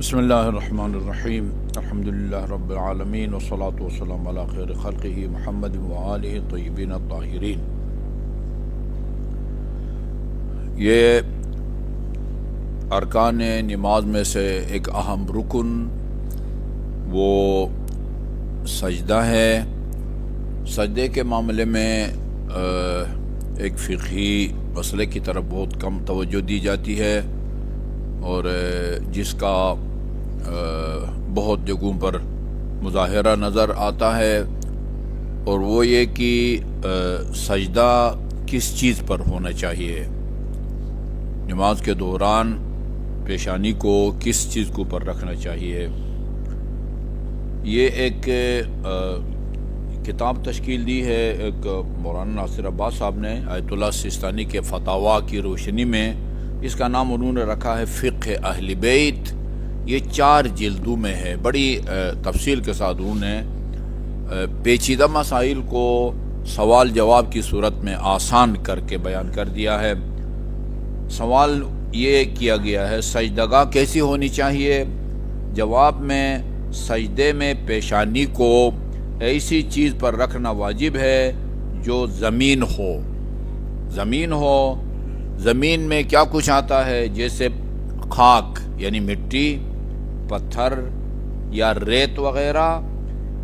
بسم اللہ الرحمن الرحیم الحمدللہ رب العالمین والصلاة والسلام علی خیر خلقہ محمد وآلہ طیبین الطاہرین۔ یہ ارکان نماز میں سے ایک اہم رکن وہ سجدہ ہے۔ سجدے کے معاملے میں ایک فقہی مسئلے کی طرف بہت کم توجہ دی جاتی ہے اور جس کا بہت جگہوں پر مظاہرہ نظر آتا ہے، اور وہ یہ کہ سجدہ کس چیز پر ہونا چاہیے، نماز کے دوران پیشانی کو کس چیز کے اوپر رکھنا چاہیے۔ یہ ایک کتاب تشکیل دی ہے ایک مولانا ناصر عباس صاحب نے آیت اللہ سیستانی کے فتاویٰ کی روشنی میں۔ اس کا نام انہوں نے رکھا ہے فقہ اہل بیت۔ یہ 4 جلدوں میں ہے، بڑی تفصیل کے ساتھ انہوں نے پیچیدہ مسائل کو سوال جواب کی صورت میں آسان کر کے بیان کر دیا ہے۔ سوال یہ کیا گیا ہے سجدگاہ کیسی ہونی چاہیے؟ جواب میں سجدے میں پیشانی کو ایسی چیز پر رکھنا واجب ہے جو زمین ہو۔ زمین میں کیا کچھ آتا ہے، جیسے خاک یعنی مٹی، پتھر یا ریت وغیرہ،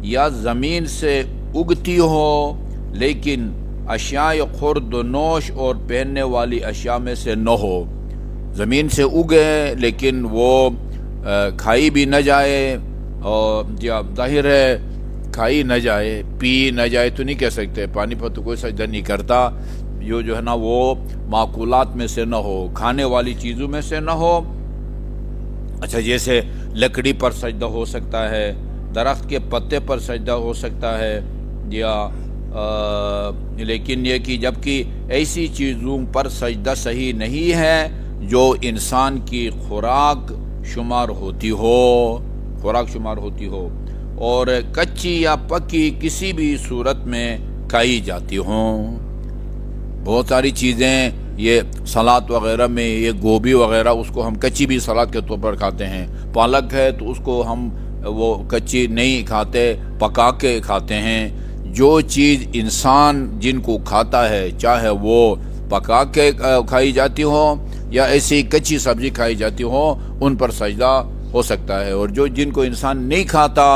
یا زمین سے اگتی ہو لیکن اشیاء خرد و نوش اور پہننے والی اشیاء میں سے نہ ہو۔ زمین سے اگے لیکن وہ کھائی بھی نہ جائے، اور ظاہر ہے کھائی نہ جائے، پی نہ جائے تو نہیں کہہ سکتے، پانی پر تو کوئی سجدہ نہیں کرتا۔ جو ہے نا وہ معقولات میں سے نہ ہو، کھانے والی چیزوں میں سے نہ ہو۔ اچھا، جیسے لکڑی پر سجدہ ہو سکتا ہے، درخت کے پتے پر سجدہ ہو سکتا ہے، یا لیکن یہ کہ جبکہ ایسی چیزوں پر سجدہ صحیح نہیں ہے جو انسان کی خوراک شمار ہوتی ہو اور کچی یا پکی کسی بھی صورت میں کھائی جاتی ہوں۔ بہت ساری چیزیں یہ سلاد وغیرہ میں، یہ گوبھی وغیرہ، اس کو ہم کچی بھی سلاد کے طور پر کھاتے ہیں۔ پالک ہے تو اس کو ہم وہ کچی نہیں کھاتے، پکا کے کھاتے ہیں۔ جو چیز انسان جن کو کھاتا ہے، چاہے وہ پکا کے کھائی جاتی ہو یا ایسی کچی سبزی کھائی جاتی ہو، ان پر سجدہ ہو سکتا ہے۔ اور جن کو انسان نہیں کھاتا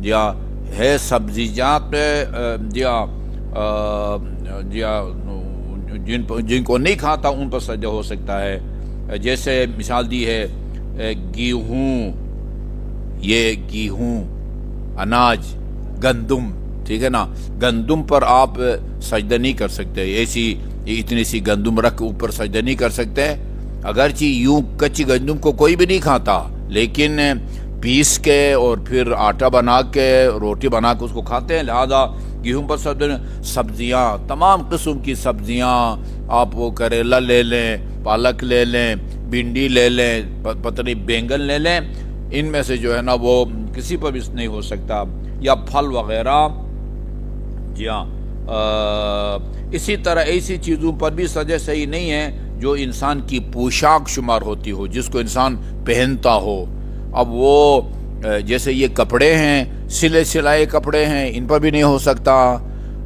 یا ہے سبزیجات یا جن کو نہیں کھاتا، ان پر سجدہ ہو سکتا ہے۔ جیسے مثال دی ہے گیہوں، اناج، گندم، ٹھیک ہے نا، گندم پر آپ سجدہ نہیں کر سکتے، اتنی سی گندم رکھ اوپر سجدہ نہیں کر سکتے۔ اگرچہ یوں کچی گندم کو کوئی بھی نہیں کھاتا، لیکن پیس کے اور پھر آٹا بنا کے روٹی بنا کے اس کو کھاتے ہیں، لہذا گیہوں پر سبزیاں، تمام قسم کی سبزیاں، آپ وہ کریلا لے لیں، پالک لے لیں، بھنڈی لے لیں، پتری بینگن لے لیں، ان میں سے جو ہے نا وہ کسی پر بھی نہیں ہو سکتا، یا پھل وغیرہ۔ جی ہاں، اسی طرح ایسی چیزوں پر بھی سجدہ صحیح نہیں ہے جو انسان کی پوشاک شمار ہوتی ہو، جس کو انسان پہنتا ہو۔ اب وہ جیسے یہ کپڑے ہیں، سلائے کپڑے ہیں، ان پر بھی نہیں ہو سکتا۔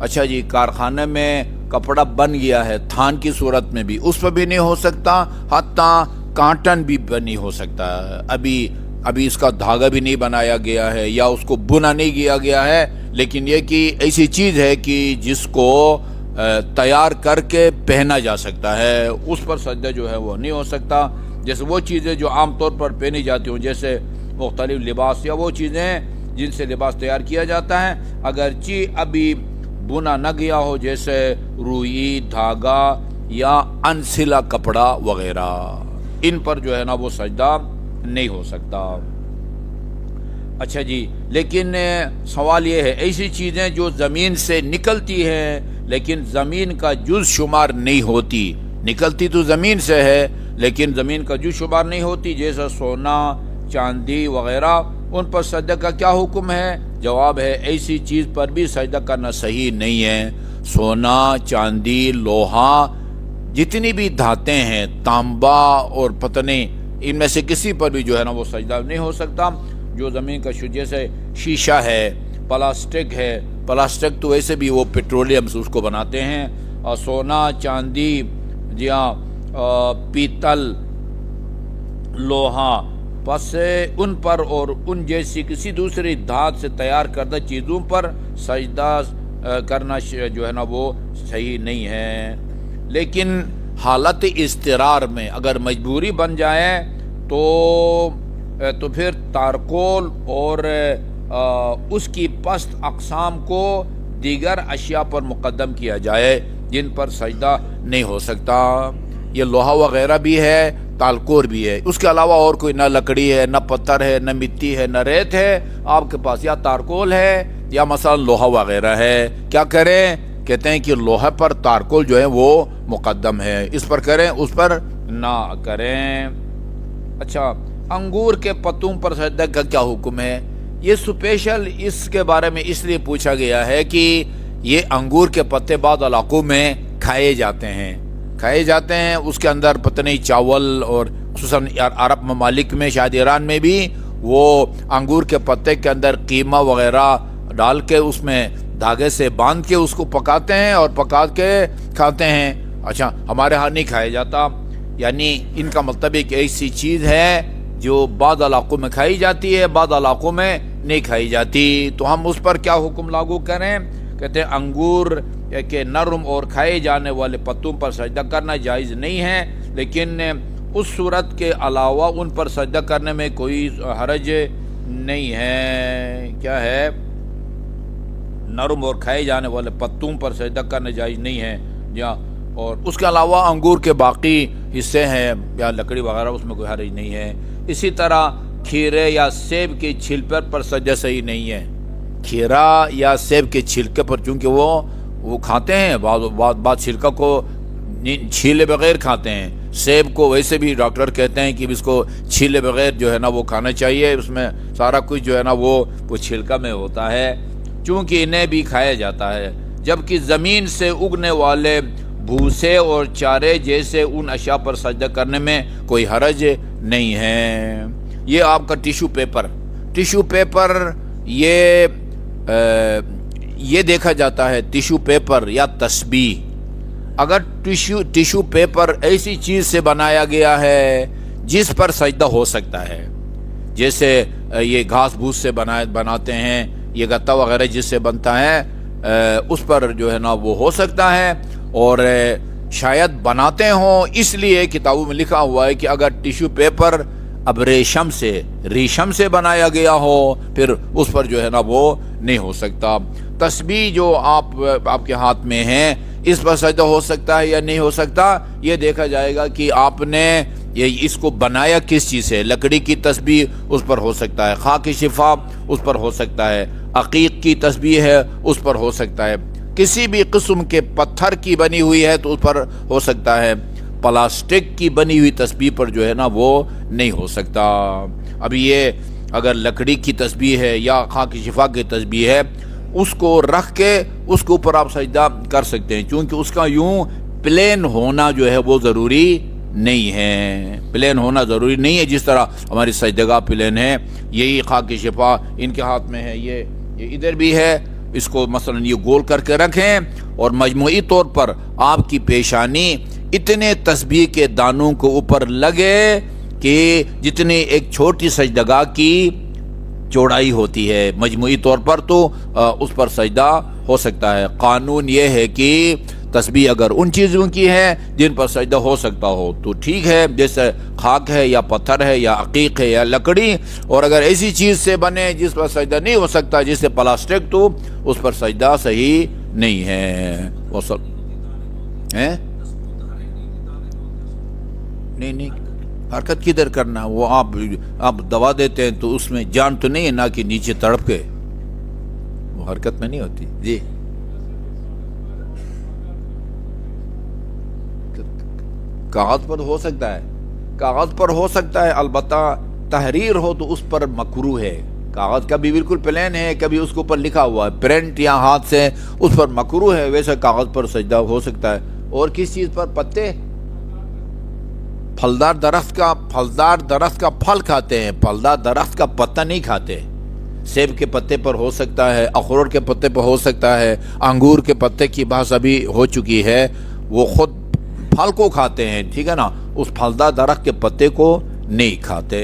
اچھا جی، کارخانے میں کپڑا بن گیا ہے تھان کی صورت میں بھی، اس پر بھی نہیں ہو سکتا، حتیٰ کاٹن بھی نہیں ہو سکتا۔ ابھی اس کا دھاگا بھی نہیں بنایا گیا ہے یا اس کو بنا نہیں کیا گیا ہے، لیکن یہ کہ ایسی چیز ہے کہ جس کو تیار کر کے پہنا جا سکتا ہے، اس پر سجدہ جو ہے وہ نہیں ہو سکتا۔ جیسے وہ چیزیں جو عام طور پر پہنی جاتی ہوں، جیسے مختلف لباس یا وہ چیزیں جن سے لباس تیار کیا جاتا ہے، اگرچہ ابھی بنا نہ گیا ہو، جیسے روئی، دھاگا یا انسلا کپڑا وغیرہ، ان پر جو ہے نا وہ سجدہ نہیں ہو سکتا۔ اچھا جی، لیکن سوال یہ ہے، ایسی چیزیں جو زمین سے نکلتی ہیں لیکن زمین کا جز شمار نہیں ہوتی، نکلتی تو زمین سے ہے لیکن زمین کا جز شمار نہیں ہوتی، جیسے سونا، چاندی وغیرہ، ان پر سجدہ کا کیا حکم ہے؟ جواب ہے ایسی چیز پر بھی سجدہ کرنا صحیح نہیں ہے۔ سونا، چاندی، لوہا، جتنی بھی دھاتیں ہیں، تانبا اور پتہ نہیں ان میں سے کسی پر بھی جو ہے نا وہ سجدہ نہیں ہو سکتا. جو زمین کا جیسے شیشہ ہے، پلاسٹک ہے، پلاسٹک تو ویسے بھی وہ پیٹرولیم سے اس کو بناتے ہیں، اور سونا، چاندی، جی ہاں، پیتل، لوہا، پس ان پر اور ان جیسی کسی دوسری دھات سے تیار کردہ چیزوں پر سجدہ کرنا جو ہے نا وہ صحیح نہیں ہے. لیکن حالت اضطرار میں اگر مجبوری بن جائے تو پھر تارکول اور اس کی پست اقسام کو دیگر اشیاء پر مقدم کیا جائے جن پر سجدہ نہیں ہو سکتا. یہ لوہا وغیرہ بھی ہے، تالکور بھی ہے، اس کے علاوہ اور کوئی نہ لکڑی ہے، نہ پتھر ہے، نہ مٹی ہے، نہ ریت ہے، آپ کے پاس یا تارکول ہے یا مثلا لوہا وغیرہ ہے. کیا کریں؟ کہتے ہیں کہ لوہے پر تارکول جو ہے وہ مقدم ہے، اس پر کریں، اس پر نہ کریں. اچھا، انگور کے پتوں پر سجدہ کا کیا حکم ہے؟ یہ اسپیشل اس کے بارے میں اس لیے پوچھا گیا ہے کہ یہ انگور کے پتے بعض علاقوں میں کھائے جاتے ہیں، اس کے اندر پتہ نہیں چاول، اور خصوصاً عرب ممالک میں، شاید ایران میں بھی، وہ انگور کے پتے کے اندر قیمہ وغیرہ ڈال کے اس میں دھاگے سے باندھ کے اس کو پکاتے ہیں اور پکا کے کھاتے ہیں. اچھا، ہمارے ہاں نہیں کھایا جاتا، یعنی ان کا مطلب ایک ایسی چیز ہے جو بعض علاقوں میں کھائی جاتی ہے، بعض علاقوں میں نہیں کھائی جاتی. تو ہم اس پر کیا حکم لاگو کریں؟ کہتے ہیں انگور کے نرم اور کھائے جانے والے پتوں پر سجدہ کرنا جائز نہیں ہے، لیکن اس صورت کے علاوہ ان پر سجدہ کرنے میں کوئی حرج نہیں ہے. کیا ہے؟ نرم اور کھائے جانے والے پتوں پر سجدہ کرنا جائز نہیں ہے. اور اس کے علاوہ انگور کے باقی حصے ہیں یا لکڑی وغیرہ، اس میں کوئی حرج نہیں ہے. اسی طرح کھیرے یا سیب کے چھلکے پر سجدہ صحیح نہیں ہے. کھیرا یا سیب کے چھلکے پر، چونکہ وہ کھاتے ہیں، بعض چھلکا کو چھیلے بغیر کھاتے ہیں. سیب کو ویسے بھی ڈاکٹر کہتے ہیں کہ اس کو چھیلے بغیر جو ہے نا وہ کھانا چاہیے، اس میں سارا کچھ جو ہے نا وہ چھلکا میں ہوتا ہے، چونکہ انہیں بھی کھایا جاتا ہے. جبکہ زمین سے اگنے والے بھوسے اور چارے جیسے ان اشیاء پر سجدہ کرنے میں کوئی حرج نہیں ہے. یہ آپ کا ٹیشو پیپر یہ دیکھا جاتا ہے، ٹیشو پیپر یا تسبیح. اگر ٹیشو پیپر ایسی چیز سے بنایا گیا ہے جس پر سجدہ ہو سکتا ہے، جیسے یہ گھاس بھوس سے بناتے ہیں، یہ گتا وغیرہ جس سے بنتا ہے، اس پر جو ہے نا وہ ہو سکتا ہے. اور شاید بناتے ہوں، اس لیے کتابوں میں لکھا ہوا ہے کہ اگر ٹیشو پیپر اب ریشم سے بنایا گیا ہو پھر اس پر جو ہے نا وہ نہیں ہو سکتا. تسبیح جو آپ کے ہاتھ میں ہے، اس پر سجدہ ہو سکتا ہے یا نہیں ہو سکتا، یہ دیکھا جائے گا کہ آپ نے اس کو بنایا کس چیز سے. لکڑی کی تسبیح اس پر ہو سکتا ہے، خاک شفا اس پر ہو سکتا ہے، عقیق کی تسبیح ہے اس پر ہو سکتا ہے، کسی بھی قسم کے پتھر کی بنی ہوئی ہے تو اس پر ہو سکتا ہے. پلاسٹک کی بنی ہوئی تسبیح پر جو ہے نا وہ نہیں ہو سکتا. اب یہ اگر لکڑی کی تسبیح ہے یا خاک شفا کی تسبیح ہے، اس کو رکھ کے اس کے اوپر آپ سجدہ کر سکتے ہیں، کیونکہ اس کا یوں پلین ہونا جو ہے وہ ضروری نہیں ہے، جس طرح ہماری سجدگاہ پلین ہے. یہی خاک شفا ان کے ہاتھ میں ہے، یہ ادھر بھی ہے، اس کو مثلا یہ گول کر کے رکھیں اور مجموعی طور پر آپ کی پیشانی اتنے تسبیح کے دانوں کو اوپر لگے کہ جتنی ایک چھوٹی سجدگاہ کی چوڑائی ہوتی ہے، مجموعی طور پر تو اس پر سجدہ ہو سکتا ہے. قانون یہ ہے کہ تسبیح اگر ان چیزوں کی ہے جن پر سجدہ ہو سکتا ہو تو ٹھیک ہے، جیسے خاک ہے یا پتھر ہے یا عقیق ہے یا لکڑی. اور اگر ایسی چیز سے بنے جس پر سجدہ نہیں ہو سکتا، جیسے پلاسٹک، تو اس پر سجدہ صحیح نہیں ہے. نہیں حرکت کدھر کرنا، وہ آپ دوا دیتے ہیں تو اس میں جان تو نہیں ہے نا کہ نیچے تڑپ کے، وہ حرکت میں نہیں ہوتی. جی کاغذ پر ہو سکتا ہے، البتہ تحریر ہو تو اس پر مکروہ ہے. کاغذ کبھی بالکل پلین ہے، کبھی اس کے اوپر لکھا ہوا ہے پرنٹ یا ہاتھ سے، اس پر مکروہ ہے. ویسے کاغذ پر سجدہ ہو سکتا ہے. اور کس چیز پر؟ پھلدار درخت کا پھل کھاتے ہیں، پھلدار درخت کا پتہ نہیں کھاتے۔ سیب کے پتے پر ہو سکتا ہے، اخروٹ کے پتے پر ہو سکتا ہے، انگور کے پتے کی بحث ابھی ہو چکی ہے، وہ خود پھل کو کھاتے ہیں، ٹھیک ہے نا، اس پھلدار درخت کے پتے کو نہیں کھاتے۔